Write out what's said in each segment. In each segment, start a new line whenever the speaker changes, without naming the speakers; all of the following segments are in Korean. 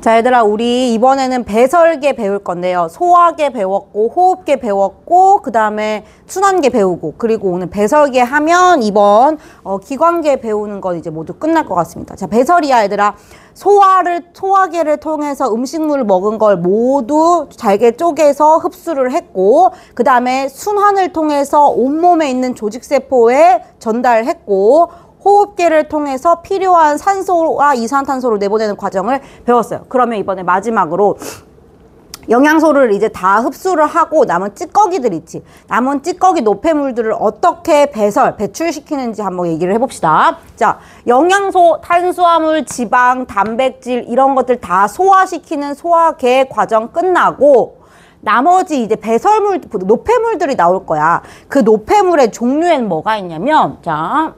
자, 얘들아, 우리 이번에는 배설계 배울 건데요. 소화계 배웠고, 호흡계 배웠고, 그 다음에 순환계 배우고, 그리고 오늘 배설계 하면 이번 기관계 배우는 건 이제 모두 끝날 것 같습니다. 자, 배설이야, 얘들아. 소화계를 통해서 음식물을 먹은 걸 모두 잘게 쪼개서 흡수를 했고, 그 다음에 순환을 통해서 온몸에 있는 조직세포에 전달했고, 호흡계를 통해서 필요한 산소와 이산화탄소를 내보내는 과정을 배웠어요. 그러면 이번에 마지막으로 영양소를 이제 다 흡수를 하고 남은 찌꺼기들 있지. 남은 찌꺼기 노폐물들을 어떻게 배출시키는지 한번 얘기를 해봅시다. 자, 영양소, 탄수화물, 지방, 단백질 이런 것들 다 소화시키는 소화계 과정 끝나고 나머지 이제 배설물, 노폐물들이 나올 거야. 그 노폐물의 종류에는 뭐가 있냐면, 자,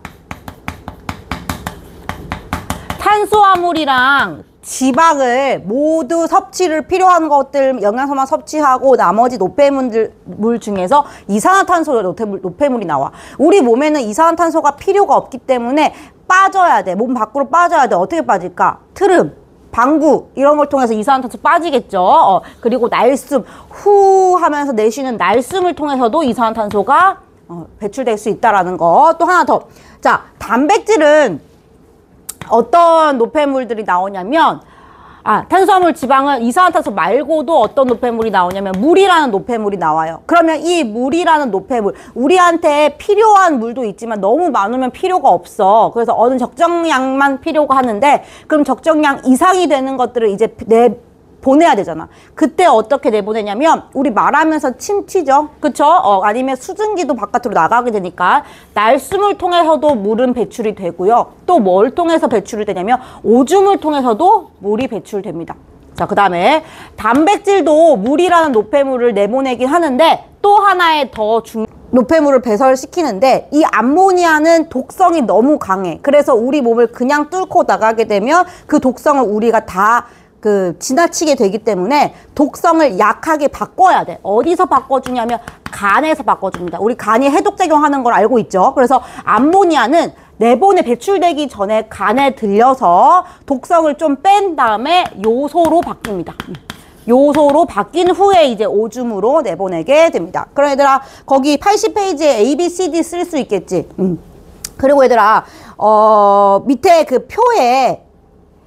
탄수화물이랑 지방을 모두 섭취를 필요한 것들 영양소만 섭취하고 나머지 노폐물 중에서 이산화탄소 노폐물이 나와. 우리 몸에는 이산화탄소가 필요가 없기 때문에 빠져야 돼. 몸 밖으로 빠져야 돼. 어떻게 빠질까? 트름, 방구 이런 걸 통해서 이산화탄소 빠지겠죠. 그리고 날숨, 후 하면서 내쉬는 날숨을 통해서도 이산화탄소가 배출될 수 있다라는 거. 또 하나 더. 자, 단백질은 어떤 노폐물들이 나오냐면 탄수화물, 지방은 이산화탄소 말고도 어떤 노폐물이 나오냐면 물이라는 노폐물이 나와요. 그러면 이 물이라는 노폐물, 우리한테 필요한 물도 있지만 너무 많으면 필요가 없어. 그래서 어느 적정량만 필요가 하는데 그럼 적정량 이상이 되는 것들을 이제 보내야 되잖아. 그때 어떻게 내보내냐면 우리 말하면서 침 튀죠. 그쵸? 아니면 수증기도 바깥으로 나가게 되니까 날숨을 통해서도 물은 배출이 되고요. 또 뭘 통해서 배출이 되냐면 오줌을 통해서도 물이 배출됩니다. 자, 그 다음에 단백질도 물이라는 노폐물을 내보내긴 하는데 또 하나의 더 노폐물을 배설시키는데 이 암모니아는 독성이 너무 강해. 그래서 우리 몸을 그냥 뚫고 나가게 되면 그 독성을 우리가 다 지나치게 되기 때문에 독성을 약하게 바꿔야 돼. 어디서 바꿔주냐면 간에서 바꿔줍니다. 우리 간이 해독작용하는 걸 알고 있죠. 그래서 암모니아는 내보내 배출되기 전에 간에 들려서 독성을 좀 뺀 다음에 요소로 바뀝니다. 요소로 바뀐 후에 이제 오줌으로 내보내게 됩니다. 그럼 얘들아, 거기 80페이지에 A, B, C, D 쓸 수 있겠지. 그리고 얘들아, 밑에 그 표에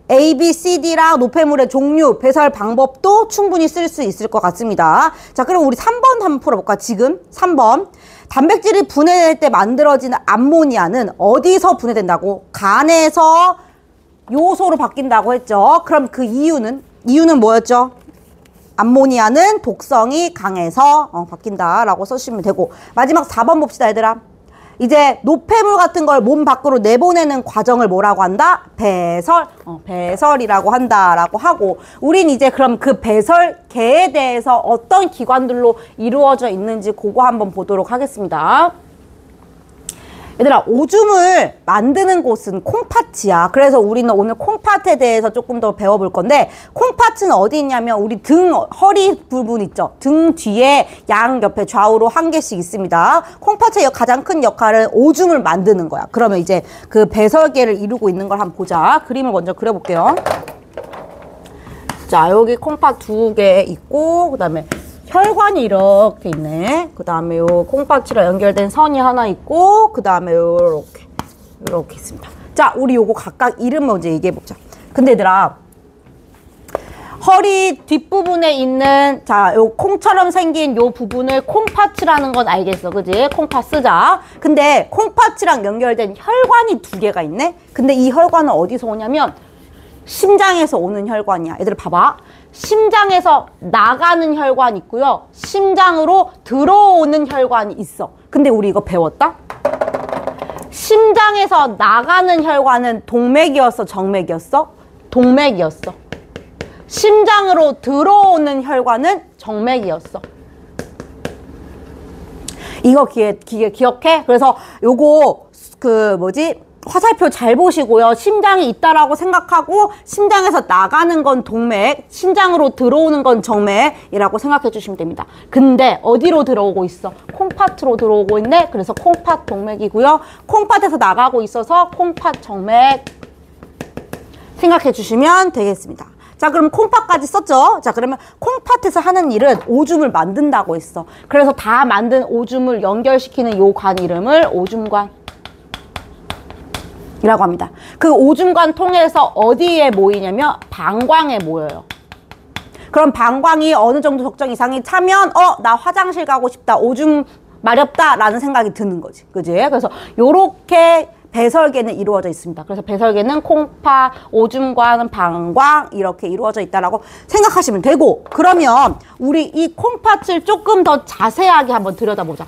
A, B, C, D랑 노폐물의 종류, 배설 방법도 충분히 쓸 수 있을 것 같습니다. 자, 그럼 우리 3번 한번 풀어볼까? 지금 3번. 단백질이 분해될 때 만들어지는 암모니아는 어디서 분해된다고? 간에서 요소로 바뀐다고 했죠. 그럼 그 이유는 뭐였죠? 암모니아는 독성이 강해서 바뀐다라고 써주시면 되고. 마지막 4번 봅시다, 얘들아. 이제 노폐물 같은 걸 몸 밖으로 내보내는 과정을 뭐라고 한다? 배설이라고 한다라고 하고, 우린 이제 그럼 그 배설계에 대해서 어떤 기관들로 이루어져 있는지 그거 한번 보도록 하겠습니다. 얘들아, 오줌을 만드는 곳은 콩팥이야. 그래서 우리는 오늘 콩팥에 대해서 조금 더 배워볼 건데, 콩팥은 어디 있냐면 우리 등, 허리 부분 있죠. 등 뒤에 양 옆에 좌우로 한 개씩 있습니다. 콩팥의 가장 큰 역할은 오줌을 만드는 거야. 그러면 이제 그 배설계를 이루고 있는 걸 한번 보자. 그림을 먼저 그려볼게요. 자, 여기 콩팥 2개 있고, 그 다음에 혈관이 이렇게 있네. 그 다음에 요 콩팥이랑 연결된 선이 하나 있고, 그 다음에 요렇게 있습니다. 자, 우리 요거 각각 이름 먼저 얘기해보자. 근데 얘들아, 허리 뒷부분에 있는, 자, 요 콩처럼 생긴 요 부분을 콩팥이라는 건 알겠어. 그지? 콩팥 쓰자. 근데 콩팥이랑 연결된 혈관이 2개가 있네? 근데 이 혈관은 어디서 오냐면 심장에서 오는 혈관이야. 얘들아, 봐봐. 심장에서 나가는 혈관이 있고요. 심장으로 들어오는 혈관이 있어. 근데 우리 이거 배웠다? 심장에서 나가는 혈관은 동맥이었어, 정맥이었어? 동맥이었어. 심장으로 들어오는 혈관은 정맥이었어. 이거 기억해? 그래서 요거 화살표 잘 보시고요. 심장이 있다라고 생각하고 심장에서 나가는 건 동맥, 심장으로 들어오는 건 정맥이라고 생각해 주시면 됩니다. 근데 어디로 들어오고 있어? 콩팥으로 들어오고 있네. 그래서 콩팥 동맥이고요. 콩팥에서 나가고 있어서 콩팥 정맥 생각해 주시면 되겠습니다. 자, 그럼 콩팥까지 썼죠? 자, 그러면 콩팥에서 하는 일은 오줌을 만든다고 했어. 그래서 다 만든 오줌을 연결시키는 요 관 이름을 오줌관 이라고 합니다. 그 오줌관 통해서 어디에 모이냐면 방광에 모여요. 그럼 방광이 어느 정도 적정 이상이 차면 나 화장실 가고 싶다. 오줌 마렵다 라는 생각이 드는 거지. 그지? 그래서 요렇게 배설계는 이루어져 있습니다. 그래서 배설계는 콩팥, 오줌관, 방광 이렇게 이루어져 있다라고 생각하시면 되고, 그러면 우리 이 콩팥을 조금 더 자세하게 한번 들여다보자.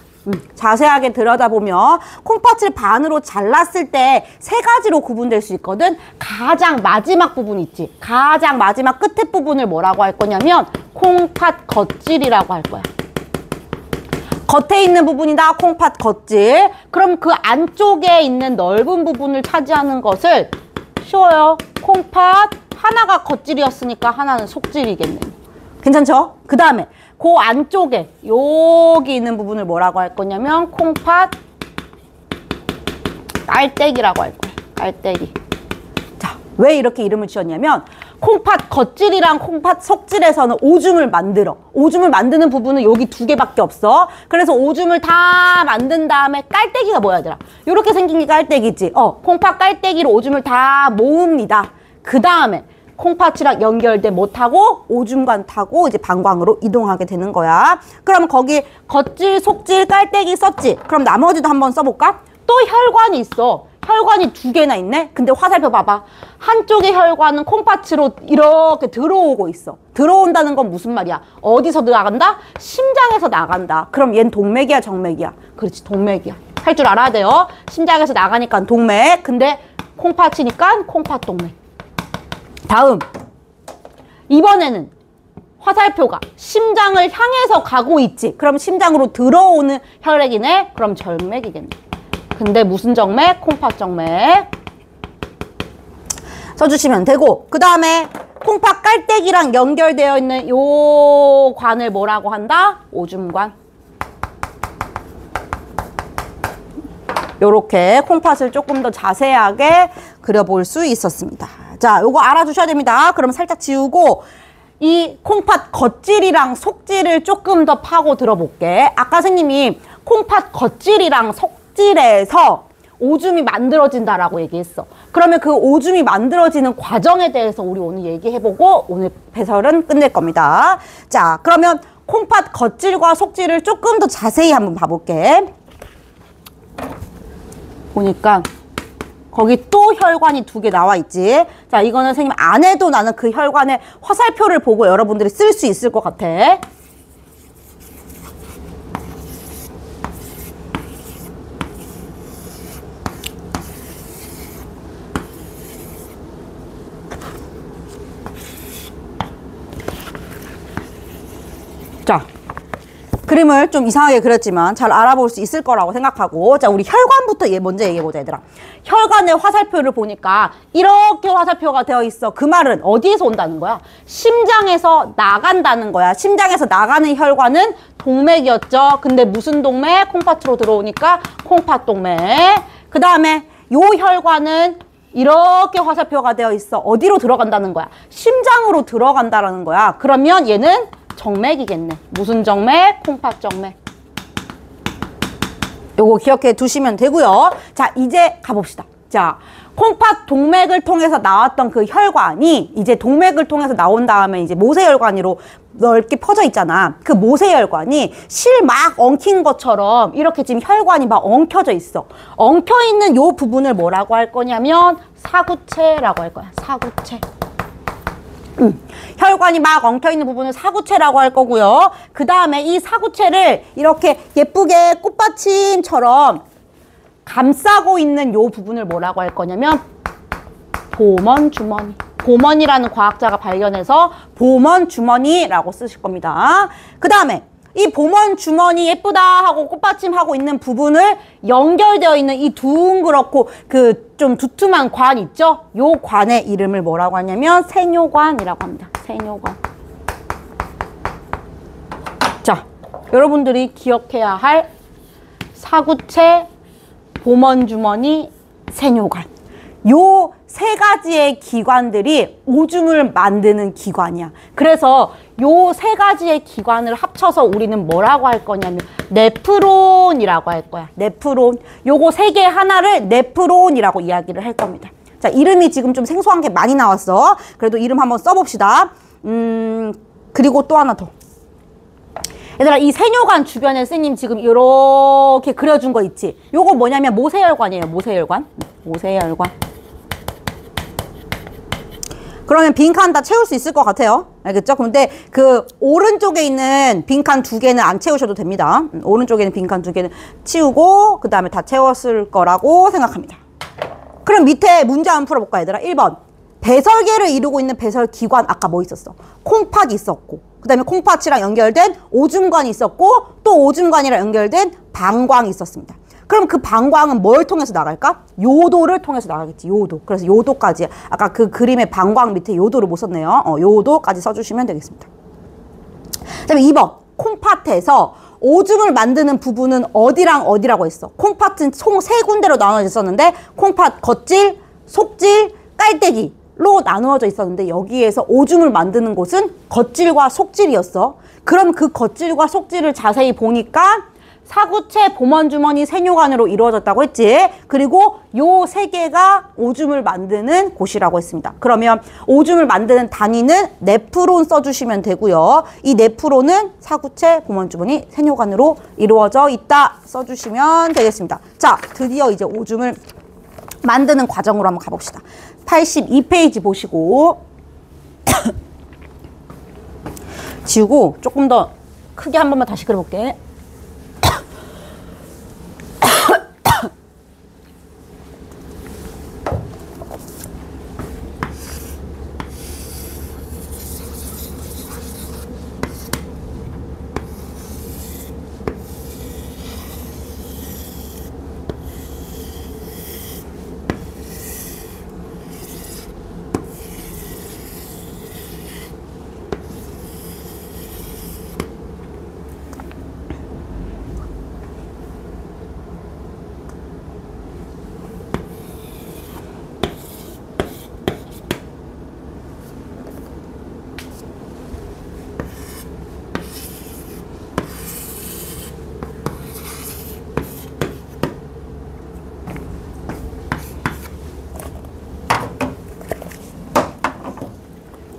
자세하게 들여다보면 콩팥을 반으로 잘랐을 때 세 가지로 구분될 수 있거든. 가장 마지막 부분 있지. 가장 마지막 끝에 부분을 뭐라고 할 거냐면 콩팥 겉질이라고 할 거야. 겉에 있는 부분이다. 콩팥 겉질. 그럼 그 안쪽에 있는 넓은 부분을 차지하는 것을 쉬워요. 콩팥 하나가 겉질이었으니까 하나는 속질이겠네요. 괜찮죠? 그 다음에 그 안쪽에 여기 있는 부분을 뭐라고 할 거냐면 콩팥 깔때기라고 할 거야. 깔때기. 자, 왜 이렇게 이름을 지었냐면 콩팥 겉질이랑 콩팥 속질에서는 오줌을 만들어. 오줌을 만드는 부분은 여기 두 개밖에 없어. 그래서 오줌을 다 만든 다음에 깔때기가 뭐야 얘들아? 이렇게 생긴 게 깔때기지. 콩팥 깔때기로 오줌을 다 모읍니다. 그 다음에 콩팥이랑 연결돼 못 타고 오줌관 타고 이제 방광으로 이동하게 되는 거야. 그럼 거기 겉질, 속질, 깔때기 썼지? 그럼 나머지도 한번 써볼까? 또 혈관이 있어. 혈관이 두 개나 있네? 근데 화살표 봐봐. 한쪽의 혈관은 콩팥으로 이렇게 들어오고 있어. 들어온다는 건 무슨 말이야? 어디서 나간다? 심장에서 나간다. 그럼 얘는 동맥이야, 정맥이야? 그렇지, 동맥이야. 할 줄 알아야 돼요. 심장에서 나가니까 동맥. 근데 콩팥이니까 콩팥동맥. 다음. 이번에는 화살표가 심장을 향해서 가고 있지. 그럼 심장으로 들어오는 혈액이네? 그럼 정맥이겠네. 근데 무슨 정맥? 콩팥정맥. 써주시면 되고, 그 다음에 콩팥 깔때기랑 연결되어 있는 요 관을 뭐라고 한다? 오줌관. 요렇게 콩팥을 조금 더 자세하게 그려볼 수 있었습니다. 자, 요거 알아두셔야 됩니다. 그럼 살짝 지우고 이 콩팥 겉질이랑 속질을 조금 더 파고 들어볼게. 아까 선생님이 콩팥 겉질이랑 속질에서 오줌이 만들어진다라고 얘기했어. 그러면 그 오줌이 만들어지는 과정에 대해서 우리 오늘 얘기해보고 오늘 배설은 끝낼 겁니다. 자, 그러면 콩팥 겉질과 속질을 조금 더 자세히 한번 봐볼게. 보니까 거기 또 혈관이 두 개 나와 있지. 자, 이거는 선생님 안 해도 나는 그 혈관의 화살표를 보고 여러분들이 쓸 수 있을 것 같아. 자, 그림을 좀 이상하게 그렸지만 잘 알아볼 수 있을 거라고 생각하고, 자, 우리 혈관부터 먼저 얘기해보자, 얘들아. 혈관의 화살표를 보니까 이렇게 화살표가 되어 있어. 그 말은 어디에서 온다는 거야? 심장에서 나간다는 거야. 심장에서 나가는 혈관은 동맥이었죠. 근데 무슨 동맥? 콩팥으로 들어오니까 콩팥동맥. 그 다음에 요 혈관은 이렇게 화살표가 되어 있어. 어디로 들어간다는 거야? 심장으로 들어간다라는 거야. 그러면 얘는 정맥이겠네. 무슨 정맥? 콩팥정맥. 요거 기억해 두시면 되고요. 자, 이제 가봅시다. 자, 콩팥 동맥을 통해서 나왔던 그 혈관이 이제 동맥을 통해서 나온 다음에 이제 모세혈관으로 넓게 퍼져 있잖아. 그 모세혈관이 실 막 엉킨 것처럼 이렇게 지금 혈관이 막 엉켜져 있어. 엉켜있는 요 부분을 뭐라고 할 거냐면 사구체라고 할 거야. 사구체. 혈관이 막 엉켜있는 부분을 사구체라고 할 거고요. 그 다음에 이 사구체를 이렇게 예쁘게 꽃받침처럼 감싸고 있는 요 부분을 뭐라고 할 거냐면 보먼주머니. 보먼이라는 과학자가 발견해서 보먼주머니라고 쓰실 겁니다. 그 다음에 이 보먼주머니 예쁘다 하고 꽃받침하고 있는 부분을 연결되어 있는 이 둥그렇고 그 좀 두툼한 관 있죠? 요 관의 이름을 뭐라고 하냐면 세뇨관이라고 합니다. 세뇨관. 자, 여러분들이 기억해야 할 사구체, 보먼주머니, 세뇨관. 요 세 가지의 기관들이 오줌을 만드는 기관이야. 그래서 요 세 가지의 기관을 합쳐서 우리는 뭐라고 할 거냐면 네프론이라고 할 거야. 네프론. 요거 세 개 하나를 네프론이라고 이야기를 할 겁니다. 자, 이름이 지금 좀 생소한 게 많이 나왔어. 그래도 이름 한번 써봅시다. 그리고 또 하나 더. 얘들아, 이 세뇨관 주변에 선생님 지금 이렇게 그려준 거 있지? 요거 뭐냐면 모세혈관이에요. 모세혈관. 모세혈관. 그러면 빈칸 다 채울 수 있을 것 같아요. 알겠죠? 근데 그 오른쪽에 있는 빈칸 2개는 안 채우셔도 됩니다. 오른쪽에 있는 빈칸 2개는 치우고 그 다음에 다 채웠을 거라고 생각합니다. 그럼 밑에 문제 한번 풀어볼까, 얘들아? 1번. 배설계를 이루고 있는 배설기관, 아까 뭐 있었어? 콩팥이 있었고, 그 다음에 콩팥이랑 연결된 오줌관이 있었고, 또 오줌관이랑 연결된 방광이 있었습니다. 그럼 그 방광은 뭘 통해서 나갈까? 요도를 통해서 나가겠지, 요도. 그래서 요도까지. 아까 그 그림의 방광 밑에 요도를 못 썼네요. 요도까지 써주시면 되겠습니다. 그 다음에 2번. 콩팥에서 오줌을 만드는 부분은 어디랑 어디라고 했어? 콩팥은 총 3군데로 나눠져 있었는데, 콩팥 겉질, 속질, 깔때기로 나누어져 있었는데, 여기에서 오줌을 만드는 곳은 겉질과 속질이었어. 그럼 그 겉질과 속질을 자세히 보니까 사구체, 보먼주머니, 세뇨관으로 이루어졌다고 했지. 그리고 요 3개가 오줌을 만드는 곳이라고 했습니다. 그러면 오줌을 만드는 단위는 네프론 써주시면 되고요. 이 네프론은 사구체, 보먼주머니, 세뇨관으로 이루어져 있다 써주시면 되겠습니다. 자, 드디어 이제 오줌을 만드는 과정으로 한번 가봅시다. 82페이지 보시고 지우고 조금 더 크게 한 번만 다시 그려볼게.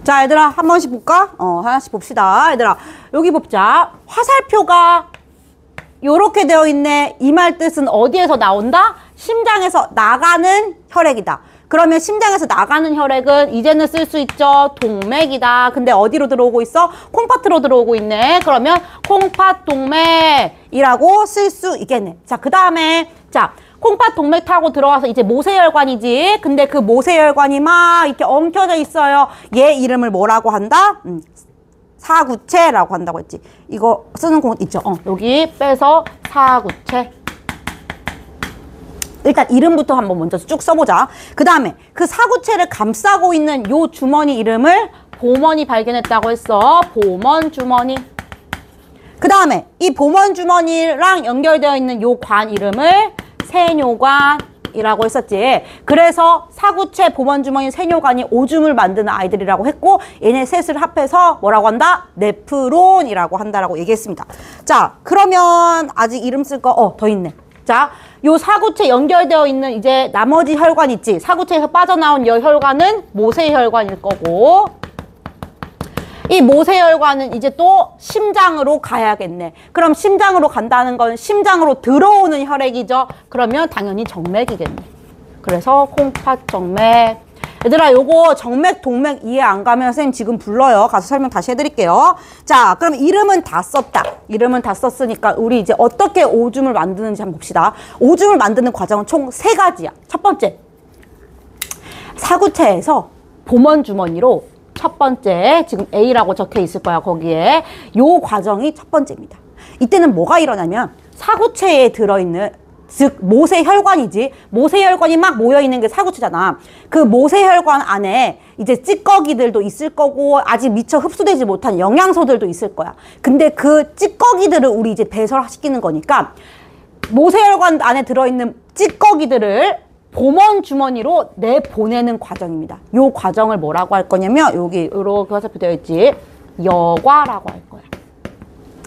자, 얘들아, 한 번씩 볼까? 하나씩 봅시다. 얘들아, 여기 보자. 화살표가 요렇게 되어 있네. 이 말 뜻은 어디에서 나온다? 심장에서 나가는 혈액이다. 그러면 심장에서 나가는 혈액은 이제는 쓸 수 있죠. 동맥이다. 근데 어디로 들어오고 있어? 콩팥으로 들어오고 있네. 그러면 콩팥 동맥이라고 쓸 수 있겠네. 자, 그 다음에 자, 콩팥 동맥 타고 들어와서 이제 모세혈관이지. 근데 그 모세혈관이 막 이렇게 엉켜져 있어요. 얘 이름을 뭐라고 한다? 사구체라고 한다고 했지. 이거 쓰는 곳 있죠. 여기 빼서 사구체. 일단 이름부터 한번 먼저 쭉 써보자. 그 다음에 그 사구체를 감싸고 있는 요 주머니 이름을 보머니 발견했다고 했어. 보먼 주머니. 그 다음에 이 보먼 주머니랑 연결되어 있는 요 관 이름을 세뇨관이라고 했었지. 그래서 사구체, 보먼주머니, 세뇨관이 오줌을 만드는 아이들이라고 했고, 얘네 셋을 합해서 뭐라고 한다? 네프론이라고 한다라고 얘기했습니다. 자, 그러면 아직 이름 쓸 거 더 있네. 자, 요 사구체 연결되어 있는 이제 나머지 혈관 있지. 사구체에서 빠져나온 여 혈관은 모세혈관일 거고, 이 모세혈관은 이제 또 심장으로 가야겠네. 그럼 심장으로 간다는 건 심장으로 들어오는 혈액이죠. 그러면 당연히 정맥이겠네. 그래서 콩팥 정맥. 얘들아, 요거 정맥, 동맥 이해 안 가면 선생님 지금 불러요. 가서 설명 다시 해드릴게요. 자, 그럼 이름은 다 썼다. 이름은 다 썼으니까 우리 이제 어떻게 오줌을 만드는지 한번 봅시다. 오줌을 만드는 과정은 총 3가지야. 첫 번째, 사구체에서 보먼주머니로 첫 번째, 지금 A라고 적혀 있을 거야, 거기에. 요 과정이 첫 번째입니다. 이때는 뭐가 일어나면 사구체에 들어있는, 즉 모세혈관이지. 모세혈관이 막 모여있는 게 사구체잖아. 그 모세혈관 안에 이제 찌꺼기들도 있을 거고 아직 미처 흡수되지 못한 영양소들도 있을 거야. 근데 그 찌꺼기들을 우리 이제 배설시키는 거니까 모세혈관 안에 들어있는 찌꺼기들을 봄원 주머니로 내보내는 과정입니다. 요 과정을 뭐라고 할 거냐면 여기 이렇게 화살표 되어 있지. 여과라고 할 거야.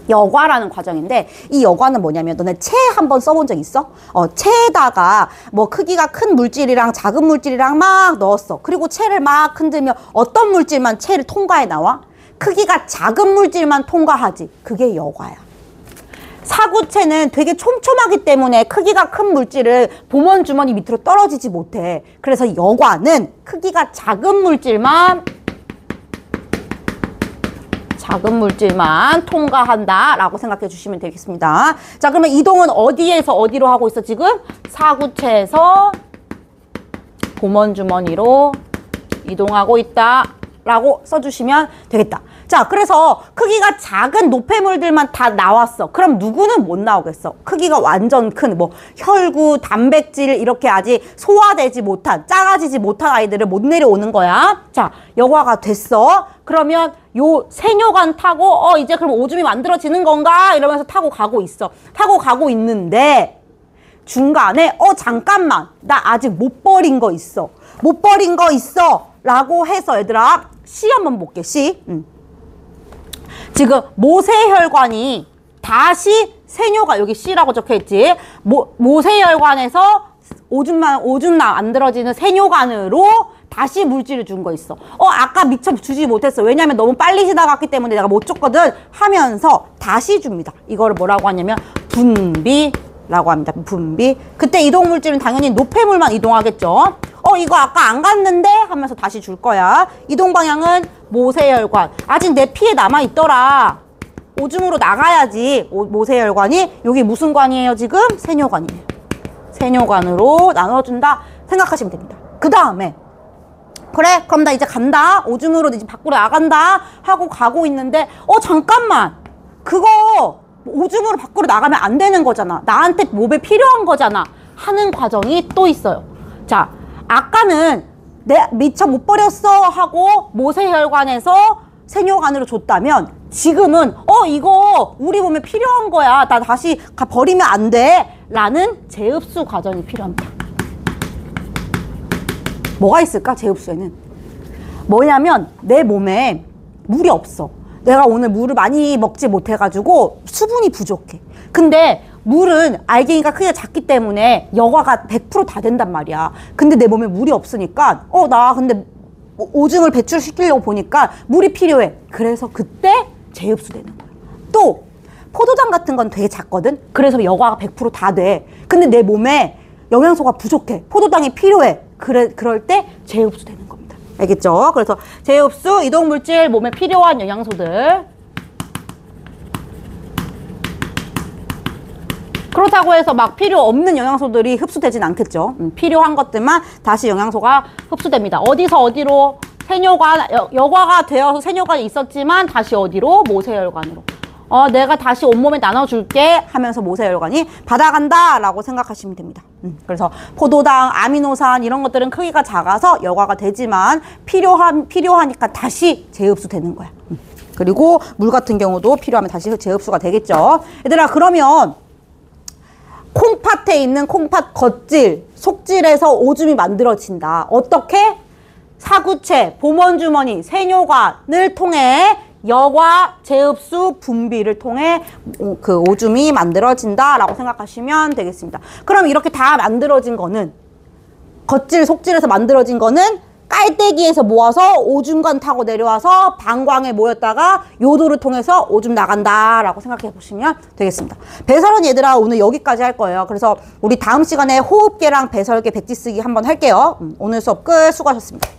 여과라는 과정인데 이 여과는 뭐냐면 너네 체 한번 써본 적 있어? 체에다가 뭐 크기가 큰 물질이랑 작은 물질이랑 막 넣었어. 그리고 체를 막 흔들면 어떤 물질만 체를 통과해 나와? 크기가 작은 물질만 통과하지. 그게 여과야. 사구체는 되게 촘촘하기 때문에 크기가 큰 물질을 봄원 주머니 밑으로 떨어지지 못해. 그래서 여과는 크기가 작은 물질만 통과한다 라고 생각해 주시면 되겠습니다. 자, 그러면 이동은 어디에서 어디로 하고 있어 지금? 사구체에서 봄원 주머니로 이동하고 있다 라고 써주시면 되겠다. 자, 그래서 크기가 작은 노폐물들만 다 나왔어. 그럼 누구는 못 나오겠어? 크기가 완전 큰 뭐 혈구, 단백질 이렇게 아직 소화되지 못한, 작아지지 못한 아이들을 못 내려오는 거야. 자, 여과가 됐어. 그러면 요 세뇨관 타고 이제 그럼 오줌이 만들어지는 건가? 이러면서 타고 가고 있어. 타고 가고 있는데 중간에 잠깐만 나 아직 못 버린 거 있어. 못 버린 거 있어 라고 해서 얘들아 C 한번 볼게. C. 지금 모세혈관이 다시 세뇨가 여기 C라고 적혀있지. 모세혈관에서 오줌 만들어지는 세뇨관으로 다시 물질을 준 거 있어. 아까 미처 주지 못했어. 왜냐면 너무 빨리 지나갔기 때문에 내가 못 줬거든 하면서 다시 줍니다. 이거를 뭐라고 하냐면 분비라고 합니다. 분비. 그때 이동물질은 당연히 노폐물만 이동하겠죠. 이거 아까 안 갔는데 하면서 다시 줄 거야. 이동 방향은 모세혈관. 아직 내 피에 남아있더라. 오줌으로 나가야지. 모세혈관이 여기 무슨 관이에요 지금? 세뇨관이에요. 세뇨관으로 나눠준다 생각하시면 됩니다. 그 다음에 그래 그럼 나 이제 간다. 오줌으로 이제 밖으로 나간다 하고 가고 있는데 잠깐만 그거 오줌으로 밖으로 나가면 안 되는 거잖아. 나한테 몸에 필요한 거잖아 하는 과정이 또 있어요. 자, 아까는 내 미처 못 버렸어 하고 모세혈관에서 세뇨관으로 줬다면 지금은 이거 우리 몸에 필요한 거야. 나 다시 버리면 안 돼 라는 재흡수 과정이 필요합니다. 뭐가 있을까? 재흡수에는 뭐냐면 내 몸에 물이 없어. 내가 오늘 물을 많이 먹지 못해가지고 수분이 부족해. 근데 물은 알갱이가 크기가 작기 때문에 여과가 100% 다 된단 말이야. 근데 내 몸에 물이 없으니까 나 근데 오줌을 배출시키려고 보니까 물이 필요해. 그래서 그때 재흡수되는 거야. 또 포도당 같은 건 되게 작거든. 그래서 여과가 100% 다 돼. 근데 내 몸에 영양소가 부족해. 포도당이 필요해. 그럴 때 재흡수되는 겁니다. 알겠죠? 그래서 재흡수, 이동물질, 몸에 필요한 영양소들. 그렇다고 해서 막 필요 없는 영양소들이 흡수되진 않겠죠. 필요한 것들만 다시 영양소가 흡수됩니다. 어디서 어디로? 세뇨관, 여과가 되어서 세뇨관이 있었지만 다시 어디로? 모세혈관으로. 내가 다시 온몸에 나눠줄게 하면서 모세혈관이 받아간다 라고 생각하시면 됩니다. 그래서 포도당, 아미노산 이런 것들은 크기가 작아서 여과가 되지만 필요하니까 다시 재흡수되는 거야. 그리고 물 같은 경우도 필요하면 다시 재흡수가 되겠죠. 얘들아, 그러면 콩팥에 있는 콩팥 겉질, 속질에서 오줌이 만들어진다. 어떻게? 사구체, 봄원주머니, 세뇨관을 통해 여과, 재흡수, 분비를 통해 그 오줌이 만들어진다라고 생각하시면 되겠습니다. 그럼 이렇게 다 만들어진 거는 겉질, 속질에서 만들어진 거는 깔때기에서 모아서 오줌관 타고 내려와서 방광에 모였다가 요도를 통해서 오줌 나간다라고 생각해 보시면 되겠습니다. 배설은 얘들아 오늘 여기까지 할 거예요. 그래서 우리 다음 시간에 호흡계랑 배설계 백지 쓰기 한번 할게요. 오늘 수업 끝. 수고하셨습니다.